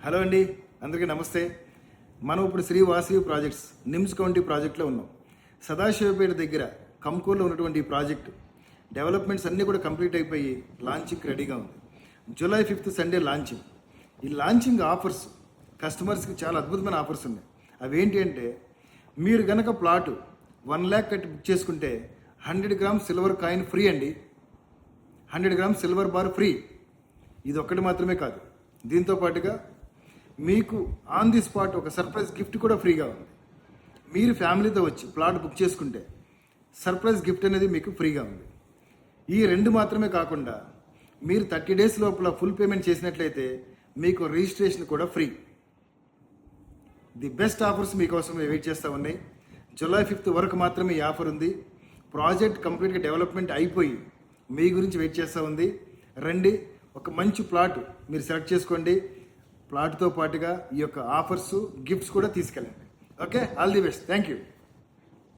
Hello అండి, అందరికీ నమస్తే. మనం ఇప్పుడు శ్రీ వాసవి ప్రాజెక్ట్స్ నిమ్స్ కౌంటీ ప్రాజెక్ట్లో ఉన్నాం. సదాశివపేట దగ్గర కంకూర్లో ఉన్నటువంటి ఈ ప్రాజెక్టు డెవలప్మెంట్స్ అన్నీ కూడా కంప్లీట్ అయిపోయి లాంచింగ్ రెడీగా ఉంది. July 5th Sunday launching. ఈ లాంచింగ్ ఆఫర్స్ కస్టమర్స్కి చాలా అద్భుతమైన ఆఫర్స్ ఉన్నాయి. అవి ఏంటి అంటే, మీరు కనుక ప్లాటు 1 lakh కట్టి బుక్ చేసుకుంటే 100 grams సిల్వర్ కాయిన్ ఫ్రీ అండి. 100 grams సిల్వర్ బార్ ఫ్రీ. ఇది ఒక్కటి మాత్రమే కాదు, దీంతో పాటుగా మీకు ఆన్ ది స్పాట్ ఒక సర్ప్రైజ్ గిఫ్ట్ కూడా ఫ్రీగా ఉంది. మీరు ఫ్యామిలీతో వచ్చి ప్లాట్ బుక్ చేసుకుంటే సర్ప్రైజ్ గిఫ్ట్ అనేది మీకు ఫ్రీగా ఉంది. ఈ రెండు మాత్రమే కాకుండా మీరు 30 days లోపల ఫుల్ పేమెంట్ చేసినట్లయితే మీకు రిజిస్ట్రేషన్ కూడా ఫ్రీ. ది బెస్ట్ ఆఫర్స్ మీకోసం వెయిట్ చేస్తూ ఉన్నాయి. జూలై 5th వరకు మాత్రమే ఈ ఆఫర్ ఉంది. ప్రాజెక్ట్ కంప్లీట్గా డెవలప్మెంట్ అయిపోయి మీ గురించి వెయిట్ చేస్తూ ఉంది. రండి, ఒక మంచి ప్లాట్ మీరు సెలెక్ట్ చేసుకోండి. ప్లాట్తో పాటుగా ఈ యొక్క ఆఫర్స్, గిఫ్ట్స్ కూడా తీసుకెళ్ళండి. Okay, all the best. Thank you.